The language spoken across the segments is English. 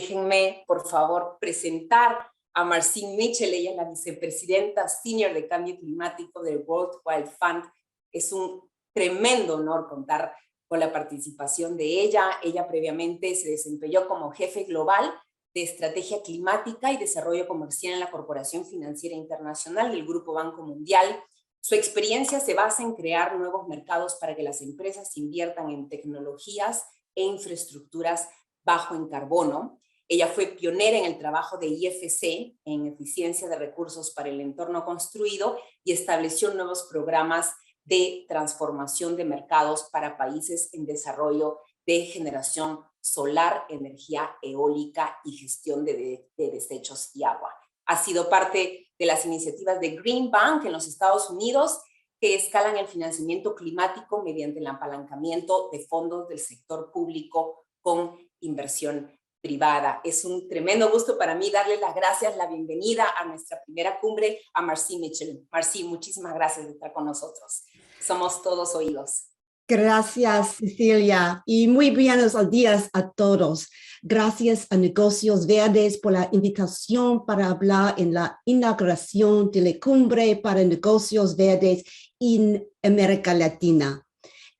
Déjenme, por favor, presentar a Marcene Mitchell. Ella es la vicepresidenta senior de Cambio Climático del World Wide Fund. Es un tremendo honor contar con la participación de ella. Ella previamente se desempeñó como jefe global de Estrategia Climática y Desarrollo Comercial en la Corporación Financiera Internacional del Grupo Banco Mundial. Su experiencia se basa en crear nuevos mercados para que las empresas inviertan en tecnologías e infraestructuras bajo en carbono. Ella fue pionera en el trabajo de IFC en eficiencia de recursos para el entorno construido y estableció nuevos programas de transformación de mercados para países en desarrollo de generación solar, energía eólica y gestión de desechos y agua. Ha sido parte de las iniciativas de Green Bank en los Estados Unidos que escalan el financiamiento climático mediante el apalancamiento de fondos del sector público con inversión privada. Es un tremendo gusto para mí darle las gracias, la bienvenida a nuestra primera cumbre a Marcene Mitchell. Marcene, muchísimas gracias de estar con nosotros. Somos todos oídos. Gracias, Cecilia, y muy buenos días a todos. Gracias a Negocios Verdes por la invitación para hablar en la inauguración de la cumbre para negocios verdes en América Latina.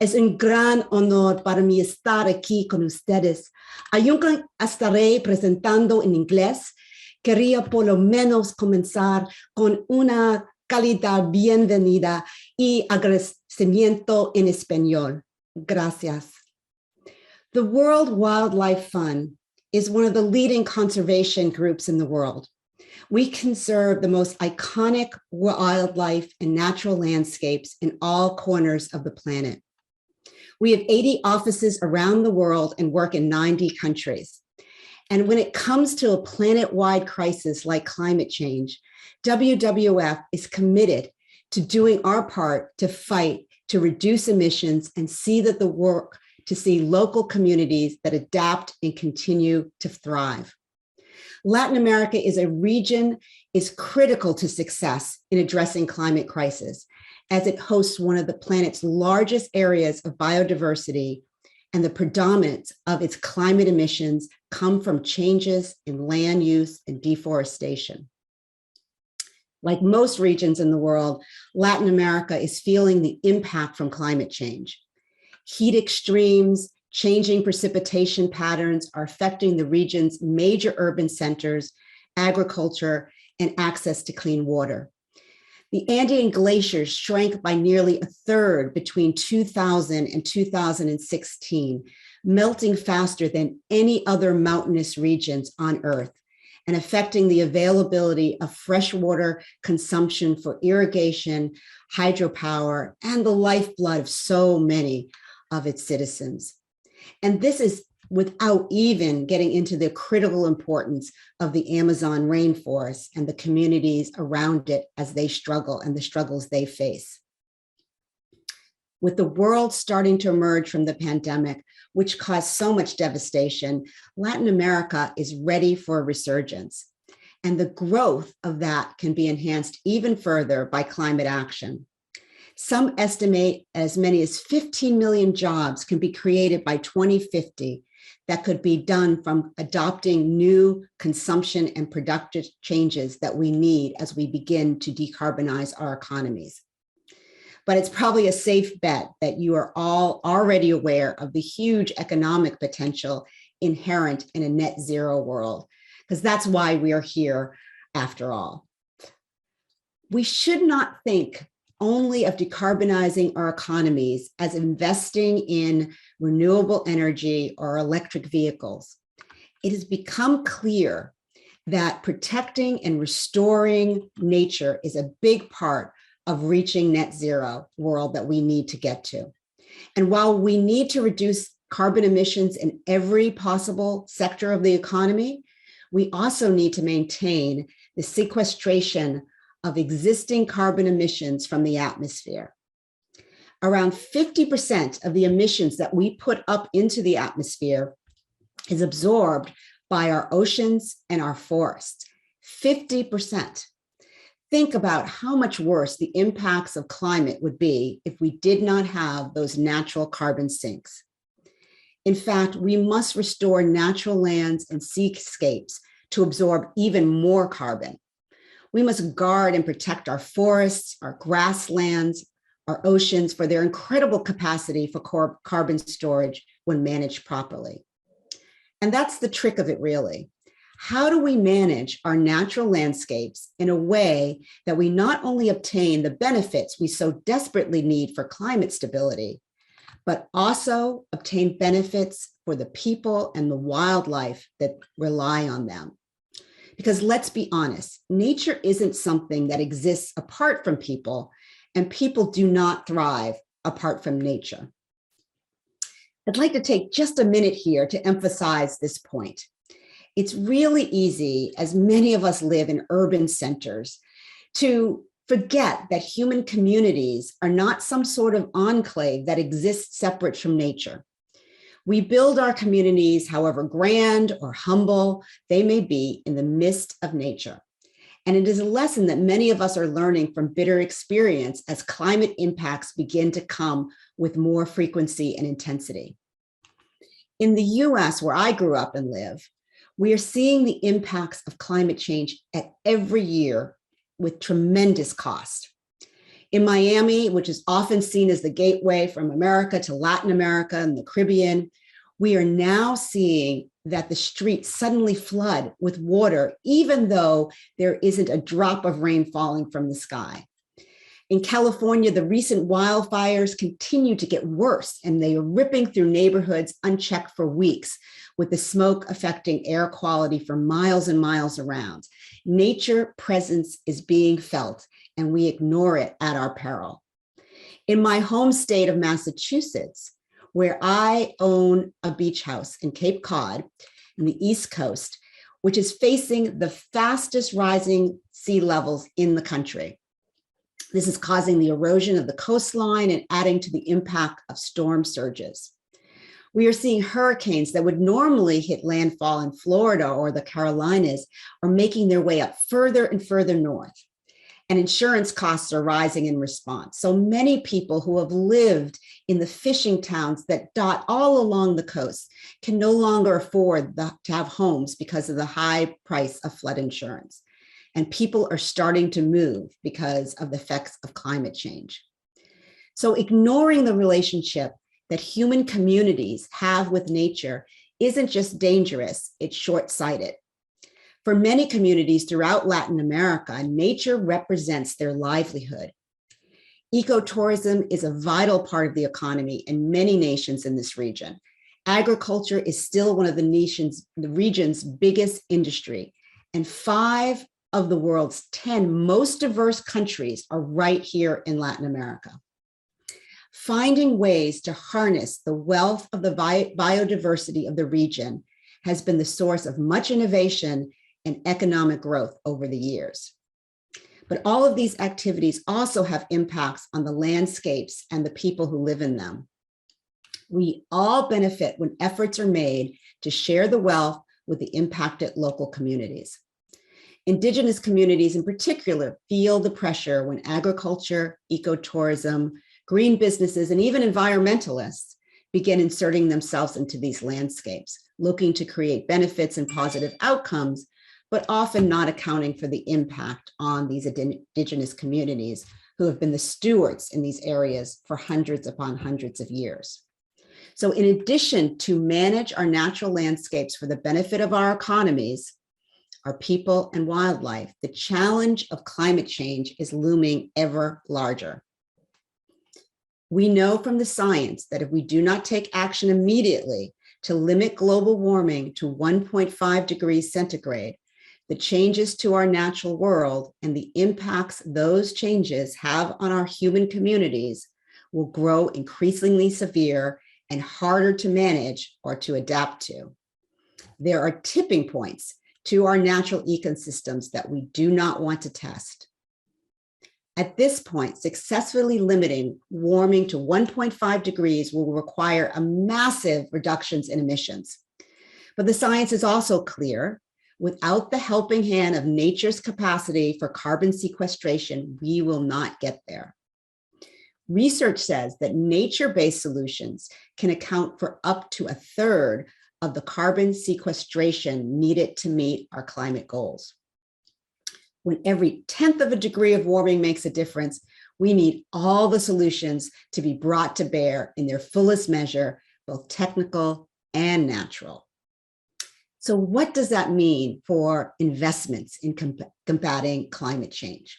Es un gran honor para mí estar aquí con ustedes. Aunque estaré presentando en inglés, quería por lo menos comenzar con una cálida bienvenida y agradecimiento en español. Gracias. The World Wildlife Fund is one of the leading conservation groups in the world. We conserve the most iconic wildlife and natural landscapes in all corners of the planet. We have 80 offices around the world and work in 90 countries. And when it comes to a planet-wide crisis like climate change, WWF is committed to doing our part to fight, to reduce emissions, and see that the work to see local communities that adapt and continue to thrive. Latin America is a region is critical to success in addressing climate crisis, as it hosts one of the planet's largest areas of biodiversity, and the predominance of its climate emissions come from changes in land use and deforestation. Like most regions in the world, Latin America is feeling the impact from climate change. Heat extremes, changing precipitation patterns are affecting the region's major urban centers, agriculture, and access to clean water. The Andean glaciers shrank by nearly a third between 2000 and 2016, melting faster than any other mountainous regions on Earth, and affecting the availability of freshwater consumption for irrigation, hydropower, and the lifeblood of so many of its citizens. And this is without even getting into the critical importance of the Amazon rainforest and the communities around it as they struggle and the struggles they face. With the world starting to emerge from the pandemic, which caused so much devastation, Latin America is ready for a resurgence. And the growth of that can be enhanced even further by climate action. Some estimate as many as 15 million jobs can be created by 2050 that could be done from adopting new consumption and productive changes that we need as we begin to decarbonize our economies. But it's probably a safe bet that you are all already aware of the huge economic potential inherent in a net zero world, because that's why we are here after all. We should not think only of decarbonizing our economies as investing in renewable energy or electric vehicles. It has become clear that protecting and restoring nature is a big part of reaching net zero world that we need to get to. And while we need to reduce carbon emissions in every possible sector of the economy, we also need to maintain the sequestration of existing carbon emissions from the atmosphere. Around 50% of the emissions that we put up into the atmosphere is absorbed by our oceans and our forests, 50%. Think about how much worse the impacts of climate would be if we did not have those natural carbon sinks. In fact, we must restore natural lands and seascapes to absorb even more carbon. We must guard and protect our forests, our grasslands, our oceans for their incredible capacity for carbon storage when managed properly. And that's the trick of it, really. How do we manage our natural landscapes in a way that we not only obtain the benefits we so desperately need for climate stability, but also obtain benefits for the people and the wildlife that rely on them? Because let's be honest, nature isn't something that exists apart from people, and people do not thrive apart from nature. I'd like to take just a minute here to emphasize this point. It's really easy, as many of us live in urban centers, to forget that human communities are not some sort of enclave that exists separate from nature. We build our communities, however grand or humble they may be, in the midst of nature. And it is a lesson that many of us are learning from bitter experience as climate impacts begin to come with more frequency and intensity. In the US, where I grew up and live, we are seeing the impacts of climate change at every year with tremendous cost. In Miami, which is often seen as the gateway from America to Latin America and the Caribbean, we are now seeing that the streets suddenly flood with water, even though there isn't a drop of rain falling from the sky. In California, the recent wildfires continue to get worse, and they are ripping through neighborhoods unchecked for weeks, with the smoke affecting air quality for miles and miles around. Nature presence is being felt, and we ignore it at our peril. In my home state of Massachusetts, where I own a beach house in Cape Cod, in the East Coast, which is facing the fastest rising sea levels in the country. This is causing the erosion of the coastline and adding to the impact of storm surges. We are seeing hurricanes that would normally hit landfall in Florida or the Carolinas are making their way up further and further north. And insurance costs are rising in response. So many people who have lived in the fishing towns that dot all along the coast can no longer afford to have homes because of the high price of flood insurance. And people are starting to move because of the effects of climate change. So ignoring the relationship that human communities have with nature isn't just dangerous, it's short-sighted. For many communities throughout Latin America, nature represents their livelihood. Ecotourism is a vital part of the economy in many nations in this region. Agriculture is still one of the region's biggest industry, and 5 of the world's 10 most diverse countries are right here in Latin America. Finding ways to harness the wealth of the biodiversity of the region has been the source of much innovation and economic growth over the years. But all of these activities also have impacts on the landscapes and the people who live in them. We all benefit when efforts are made to share the wealth with the impacted local communities. Indigenous communities in particular feel the pressure when agriculture, ecotourism, green businesses, and even environmentalists begin inserting themselves into these landscapes, looking to create benefits and positive outcomes, but often not accounting for the impact on these indigenous communities who have been the stewards in these areas for hundreds upon hundreds of years. So in addition to manage our natural landscapes for the benefit of our economies, our people and wildlife, the challenge of climate change is looming ever larger. We know from the science that if we do not take action immediately to limit global warming to 1.5 degrees centigrade, the changes to our natural world and the impacts those changes have on our human communities will grow increasingly severe and harder to manage or to adapt to. There are tipping points to our natural ecosystems that we do not want to test. At this point, successfully limiting warming to 1.5 degrees will require a massive reductions in emissions. But the science is also clear. Without the helping hand of nature's capacity for carbon sequestration, we will not get there. Research says that nature-based solutions can account for up to a third of the carbon sequestration needed to meet our climate goals. When every 1/10 of a degree of warming makes a difference, we need all the solutions to be brought to bear in their fullest measure, both technical and natural. So what does that mean for investments in combating climate change?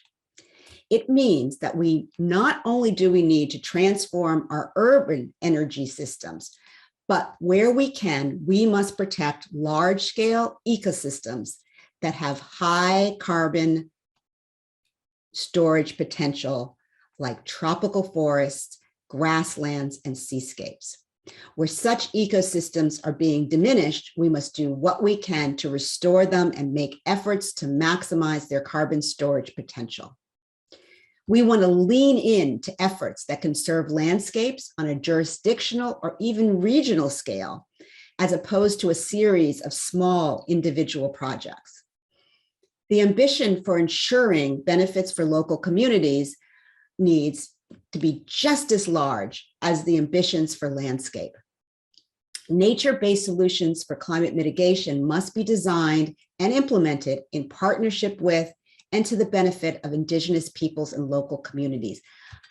It means that we not only do we need to transform our urban energy systems, but where we can, we must protect large-scale ecosystems that have high carbon storage potential, like tropical forests, grasslands, and seascapes. Where such ecosystems are being diminished, we must do what we can to restore them and make efforts to maximize their carbon storage potential. We want to lean into efforts that conserve landscapes on a jurisdictional or even regional scale, as opposed to a series of small individual projects. The ambition for ensuring benefits for local communities needs to be just as large as the ambitions for landscape. Nature-based solutions for climate mitigation must be designed and implemented in partnership with and to the benefit of Indigenous peoples and local communities.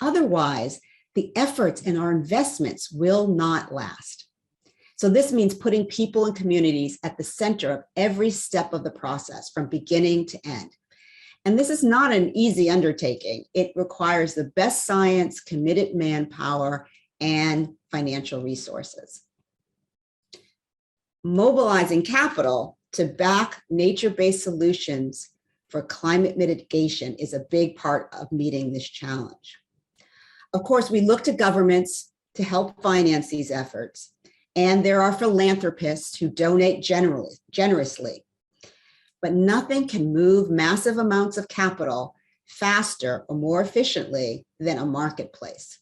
Otherwise, the efforts and our investments will not last. So this means putting people and communities at the center of every step of the process from beginning to end. And this is not an easy undertaking. It requires the best science, committed manpower, and financial resources. Mobilizing capital to back nature-based solutions for climate mitigation is a big part of meeting this challenge. Of course, we look to governments to help finance these efforts, and there are philanthropists who donate generously. But nothing can move massive amounts of capital faster or more efficiently than a marketplace.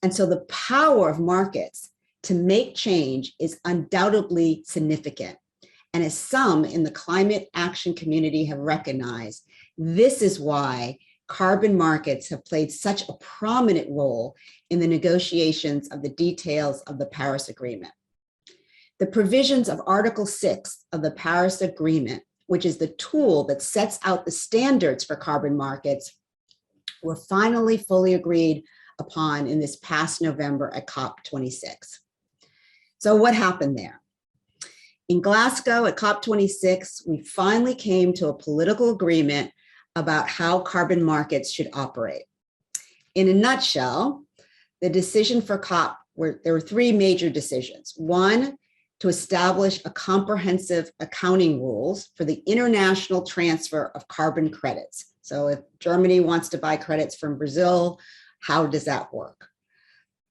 And so the power of markets to make change is undoubtedly significant. And as some in the climate action community have recognized, this is why carbon markets have played such a prominent role in the negotiations of the details of the Paris Agreement. The provisions of Article 6 of the Paris Agreement, which is the tool that sets out the standards for carbon markets, were finally fully agreed upon in this past November at COP26. So what happened there? In Glasgow at COP26, we finally came to a political agreement about how carbon markets should operate. In a nutshell, the decision for COP, there were three major decisions. One, to establish a comprehensive accounting rules for the international transfer of carbon credits. So if Germany wants to buy credits from Brazil, how does that work?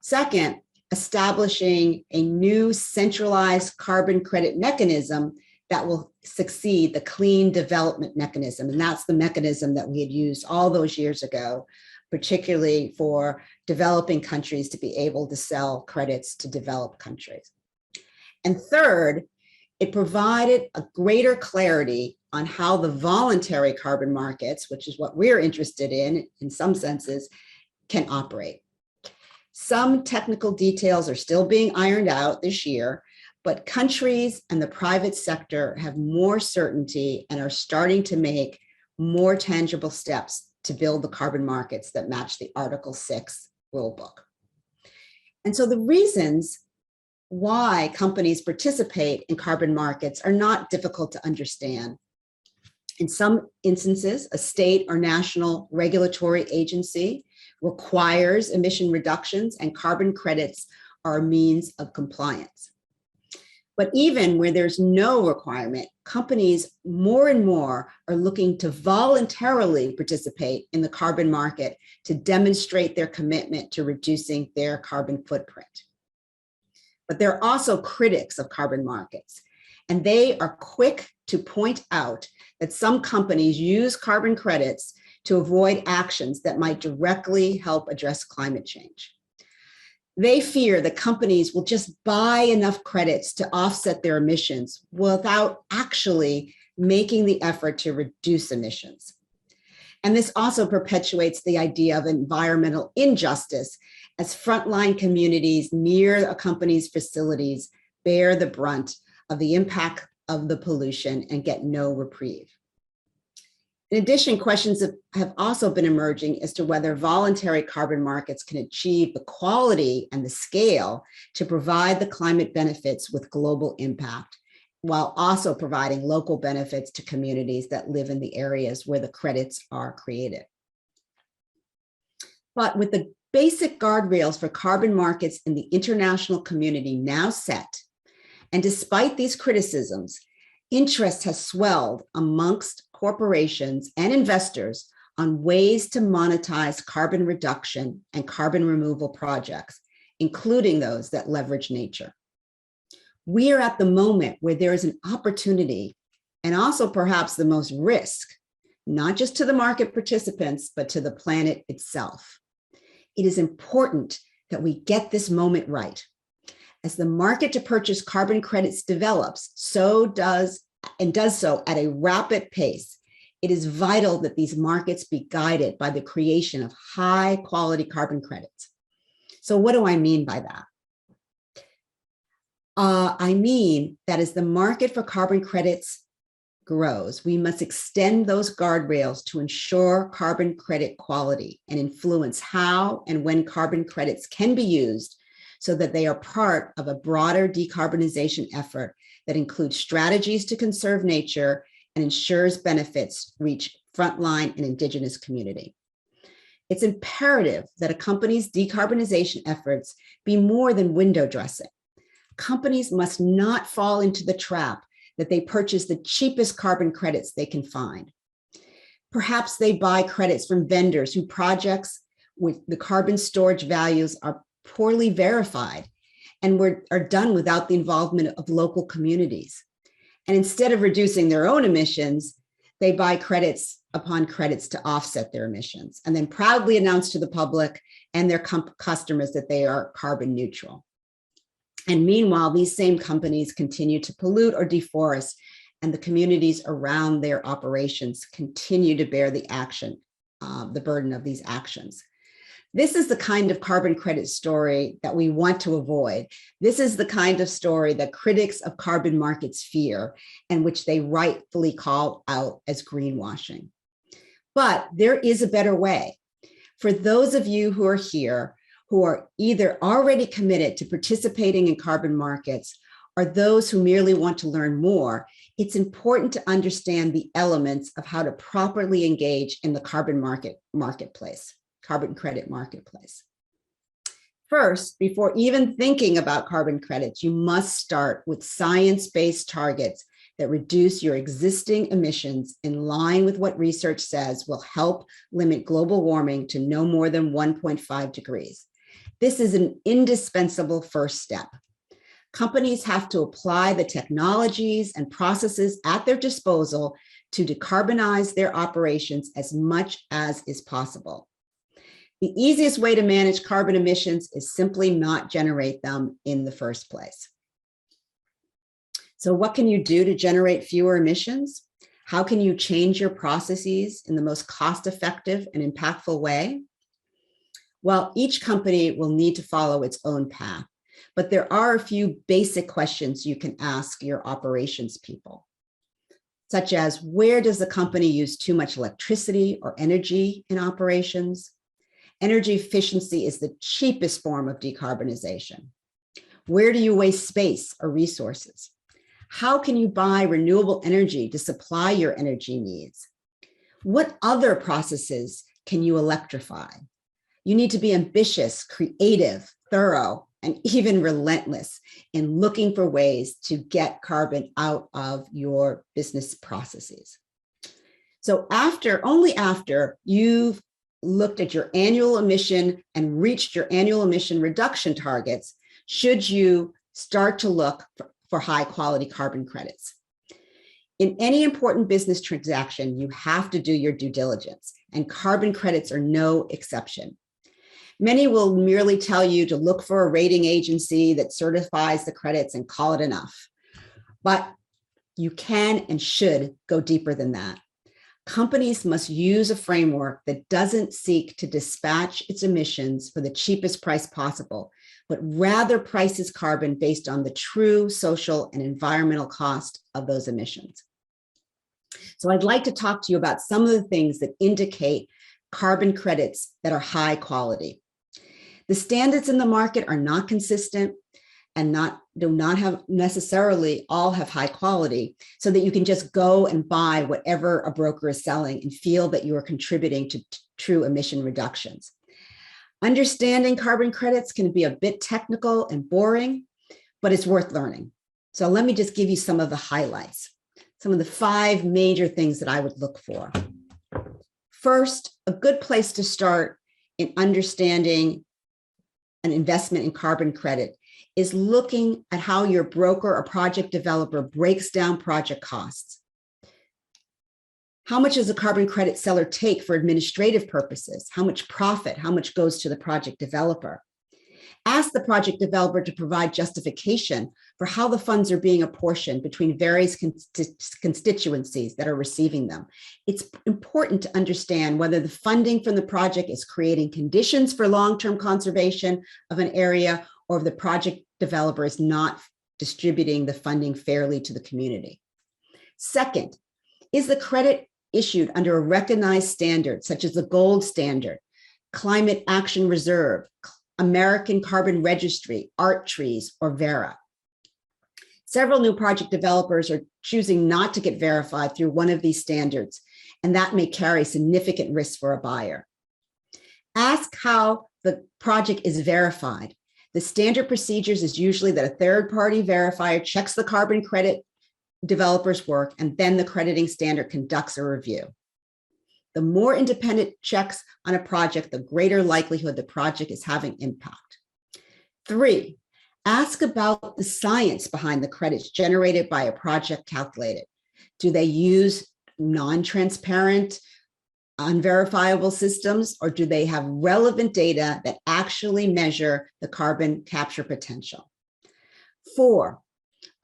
Second, establishing a new centralized carbon credit mechanism that will succeed the clean development mechanism. And that's the mechanism that we had used all those years ago, particularly for developing countries to be able to sell credits to developed countries. And third, it provided a greater clarity on how the voluntary carbon markets, which is what we're interested in some senses, can operate. Some technical details are still being ironed out this year, but countries and the private sector have more certainty and are starting to make more tangible steps to build the carbon markets that match the Article 6 rulebook. And so the reasons why companies participate in carbon markets are not difficult to understand. In some instances, a state or national regulatory agency requires emission reductions, and carbon credits are a means of compliance. But even where there's no requirement, companies more and more are looking to voluntarily participate in the carbon market to demonstrate their commitment to reducing their carbon footprint. But there are also critics of carbon markets, and they are quick to point out that some companies use carbon credits to avoid actions that might directly help address climate change. They fear that companies will just buy enough credits to offset their emissions without actually making the effort to reduce emissions. And this also perpetuates the idea of environmental injustice as frontline communities near a company's facilities bear the brunt of the impact of the pollution and get no reprieve. In addition, questions have also been emerging as to whether voluntary carbon markets can achieve the quality and the scale to provide the climate benefits with global impact, while also providing local benefits to communities that live in the areas where the credits are created. But with the basic guardrails for carbon markets in the international community now set, and despite these criticisms, interest has swelled amongst corporations and investors on ways to monetize carbon reduction and carbon removal projects, including those that leverage nature. We are at the moment where there is an opportunity, and also perhaps the most risk, not just to the market participants, but to the planet itself. It is important that we get this moment right. As the market to purchase carbon credits develops, so does so at a rapid pace, it is vital that these markets be guided by the creation of high quality carbon credits. So what do I mean by that? I mean that as the market for carbon credits grows, we must extend those guardrails to ensure carbon credit quality and influence how and when carbon credits can be used so that they are part of a broader decarbonization effort that includes strategies to conserve nature and ensures benefits reach frontline and indigenous community. It's imperative that a company's decarbonization efforts be more than window dressing. Companies must not fall into the trap that they purchase the cheapest carbon credits they can find. Perhaps they buy credits from vendors whose projects with the carbon storage values are poorly verified and are done without the involvement of local communities. And instead of reducing their own emissions, they buy credits upon credits to offset their emissions and then proudly announce to the public and their customers that they are carbon neutral. And meanwhile, these same companies continue to pollute or deforest, and the communities around their operations continue to bear the burden of these actions. This is the kind of carbon credit story that we want to avoid. This is the kind of story that critics of carbon markets fear and which they rightfully call out as greenwashing. But there is a better way. For those of you who are here, who are either already committed to participating in carbon markets or those who merely want to learn more, it's important to understand the elements of how to properly engage in the carbon credit marketplace. First, before even thinking about carbon credits, you must start with science-based targets that reduce your existing emissions in line with what research says will help limit global warming to no more than 1.5 degrees. This is an indispensable first step. Companies have to apply the technologies and processes at their disposal to decarbonize their operations as much as is possible. The easiest way to manage carbon emissions is simply not generate them in the first place. So what can you do to generate fewer emissions? How can you change your processes in the most cost-effective and impactful way? Well, each company will need to follow its own path, but there are a few basic questions you can ask your operations people, such as where does the company use too much electricity or energy in operations? Energy efficiency is the cheapest form of decarbonization. Where do you waste space or resources? How can you buy renewable energy to supply your energy needs? What other processes can you electrify? You need to be ambitious, creative, thorough, and even relentless in looking for ways to get carbon out of your business processes. So only after you've looked at your annual emission and reached your annual emission reduction targets, should you start to look for high quality carbon credits. In any important business transaction, you have to do your due diligence, and carbon credits are no exception. Many will merely tell you to look for a rating agency that certifies the credits and call it enough. But you can and should go deeper than that. Companies must use a framework that doesn't seek to dispatch its emissions for the cheapest price possible, but rather prices carbon based on the true social and environmental cost of those emissions. So I'd like to talk to you about some of the things that indicate carbon credits that are high quality. The standards in the market are not consistent and do not have necessarily all have high quality, so that you can just go and buy whatever a broker is selling and feel that you are contributing to true emission reductions. Understanding carbon credits can be a bit technical and boring, but it's worth learning. So let me just give you some of the highlights, some of the 5 major things that I would look for. First, a good place to start in understanding an investment in carbon credit is looking at how your broker or project developer breaks down project costs. How much does a carbon credit seller take for administrative purposes? How much profit? How much goes to the project developer? Ask the project developer to provide justification for how the funds are being apportioned between various constituencies that are receiving them. It's important to understand whether the funding from the project is creating conditions for long-term conservation of an area, or if the project developer is not distributing the funding fairly to the community. Second, is the credit issued under a recognized standard, such as the Gold Standard, Climate Action Reserve, American Carbon Registry, ArcTrees, or Verra? Several new project developers are choosing not to get verified through one of these standards, and that may carry significant risk for a buyer. Ask how the project is verified. The standard procedures is usually that a third-party verifier checks the carbon credit developer's work, and then the crediting standard conducts a review. The more independent checks on a project, the greater likelihood the project is having impact. 3, ask about the science behind the credits generated by a project calculated. Do they use non-transparent, unverifiable systems, or do they have relevant data that actually measure the carbon capture potential? 4,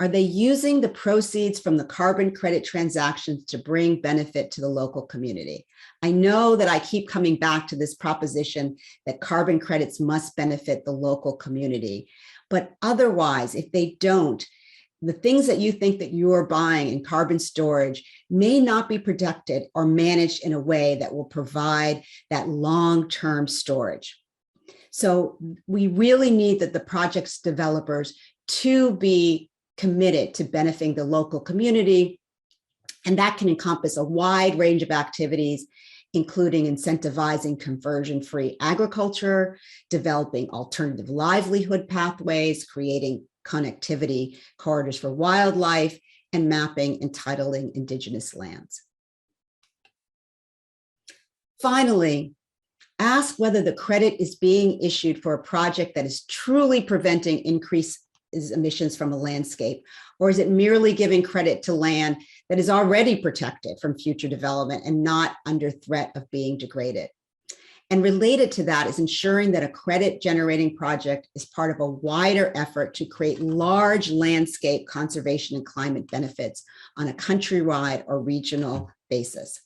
are they using the proceeds from the carbon credit transactions to bring benefit to the local community? I know that I keep coming back to this proposition that carbon credits must benefit the local community, but otherwise, if they don't, the things that you think that you're buying in carbon storage may not be protected or managed in a way that will provide that long-term storage. So we really need that the project's developers to be committed to benefiting the local community, and that can encompass a wide range of activities, including incentivizing conversion-free agriculture, developing alternative livelihood pathways, creating connectivity corridors for wildlife, and mapping and titling indigenous lands. Finally, ask whether the credit is being issued for a project that is truly preventing increased emissions from a landscape, or is it merely giving credit to land that is already protected from future development and not under threat of being degraded? And related to that is ensuring that a credit generating project is part of a wider effort to create large landscape conservation and climate benefits on a countrywide or regional basis.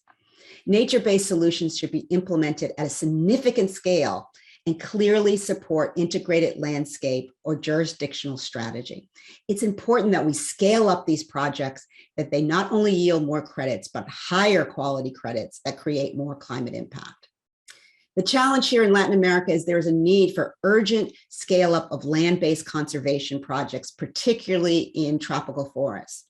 Nature-based solutions should be implemented at a significant scale and clearly support integrated landscape or jurisdictional strategy. It's important that we scale up these projects, that they not only yield more credits, but higher quality credits that create more climate impact. The challenge here in Latin America is there is a need for urgent scale up of land-based conservation projects, particularly in tropical forests.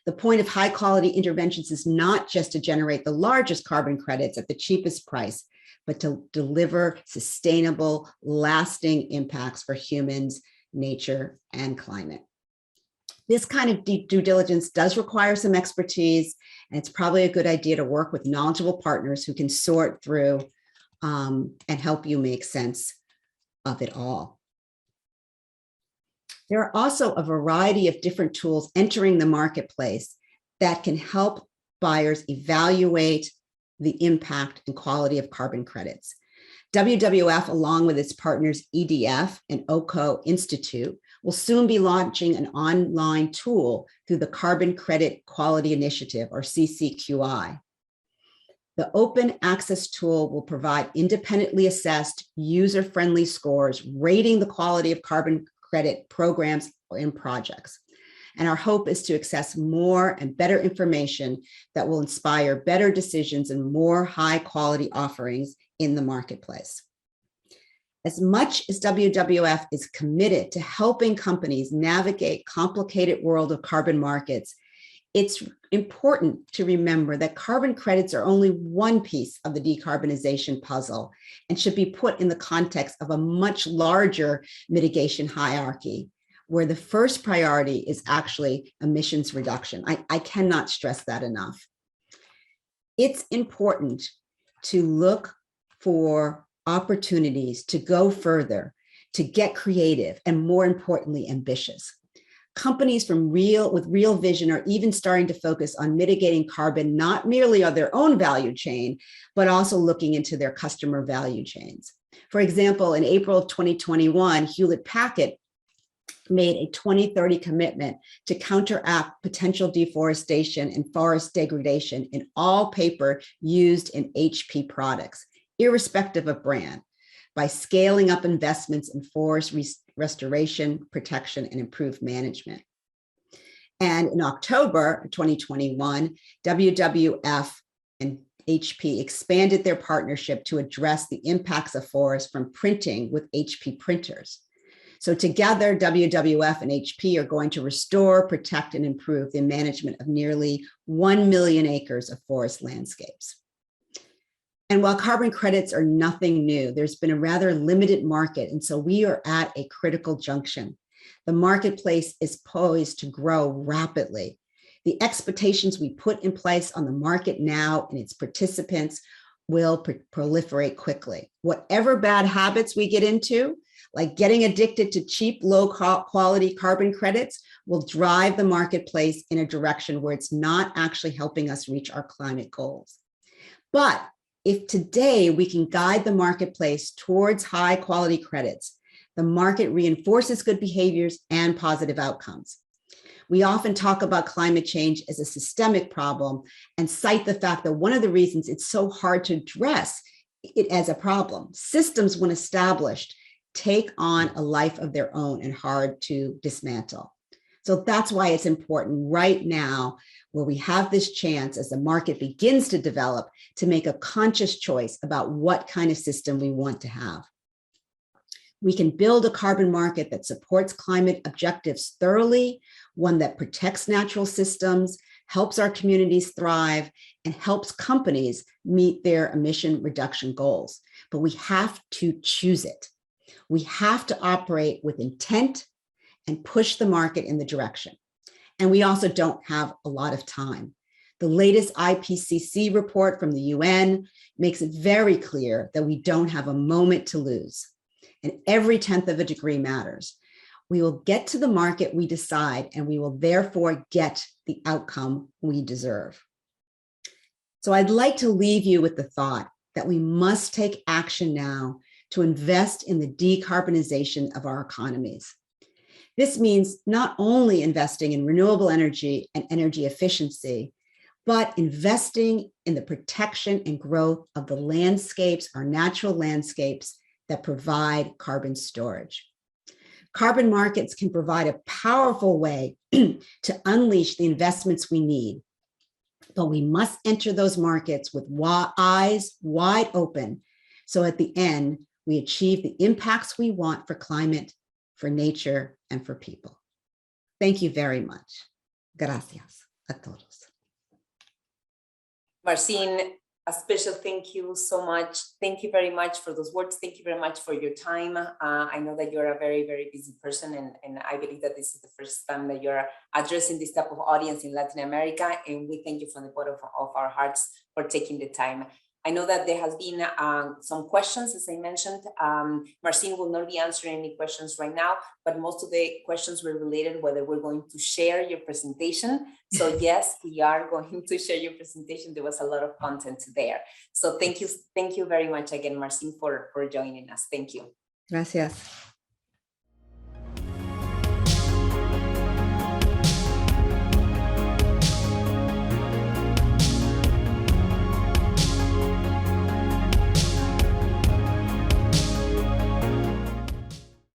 The point of high quality interventions is not just to generate the largest carbon credits at the cheapest price, but to deliver sustainable, lasting impacts for humans, nature, and climate. This kind of due diligence does require some expertise, and it's probably a good idea to work with knowledgeable partners who can sort through and help you make sense of it all. There are also a variety of different tools entering the marketplace that can help buyers evaluate the impact and quality of carbon credits. WWF, along with its partners EDF and OCO Institute, will soon be launching an online tool through the Carbon Credit Quality Initiative, or CCQI. The open access tool will provide independently assessed, user-friendly scores rating the quality of carbon credit programs and projects. And our hope is to access more and better information that will inspire better decisions and more high-quality offerings in the marketplace. As much as WWF is committed to helping companies navigate complicated world of carbon markets, it's important to remember that carbon credits are only one piece of the decarbonization puzzle and should be put in the context of a much larger mitigation hierarchy, where the first priority is actually emissions reduction. I cannot stress that enough. It's important to look for opportunities to go further, to get creative, and more importantly, ambitious. Companies with real vision are even starting to focus on mitigating carbon, not merely on their own value chain, but also looking into their customer value chains. For example, in April of 2021, Hewlett-Packard made a 2030 commitment to counteract potential deforestation and forest degradation in all paper used in HP products, irrespective of brand, by scaling up investments in forest restoration, protection, and improved management. And in October 2021, WWF and HP expanded their partnership to address the impacts of forests from printing with HP printers. So together, WWF and HP are going to restore, protect, and improve the management of nearly 1 million acres of forest landscapes. And while carbon credits are nothing new, there's been a rather limited market, and so we are at a critical junction. The marketplace is poised to grow rapidly. The expectations we put in place on the market now and its participants will proliferate quickly. Whatever bad habits we get into, like getting addicted to cheap, low-quality carbon credits, will drive the marketplace in a direction where it's not actually helping us reach our climate goals. But if today we can guide the marketplace towards high-quality credits, the market reinforces good behaviors and positive outcomes. We often talk about climate change as a systemic problem and cite the fact that one of the reasons it's so hard to address it as a problem. Systems, when established, take on a life of their own and hard to dismantle. So that's why it's important right now, where we have this chance as the market begins to develop, to make a conscious choice about what kind of system we want to have. We can build a carbon market that supports climate objectives thoroughly, one that protects natural systems, helps our communities thrive, and helps companies meet their emission reduction goals. But we have to choose it. We have to operate with intent and push the market in the direction. And we also don't have a lot of time. The latest IPCC report from the UN makes it very clear that we don't have a moment to lose. And every 1/10 of a degree matters. We will get to the market we decide, and we will therefore get the outcome we deserve. So I'd like to leave you with the thought that we must take action now to invest in the decarbonization of our economies. This means not only investing in renewable energy and energy efficiency, but investing in the protection and growth of the landscapes, our natural landscapes that provide carbon storage. Carbon markets can provide a powerful way to unleash the investments we need, but we must enter those markets with eyes wide open, so at the end, we achieve the impacts we want for climate, for nature, and for people. Thank you very much. Gracias a todos. Marcene, a special thank you so much. Thank you very much for those words. Thank you very much for your time. I know that you're a very, very busy person, and I believe that this is the first time that you're addressing this type of audience in Latin America, and we thank you from the bottom of our hearts for taking the time. I know that there has been some questions, as I mentioned. Marcene will not be answering any questions right now, but most of the questions were related whether we're going to share your presentation. So yes, we are going to share your presentation. There was a lot of content there. So thank you very much again, Marcene, for joining us. Thank you. Gracias.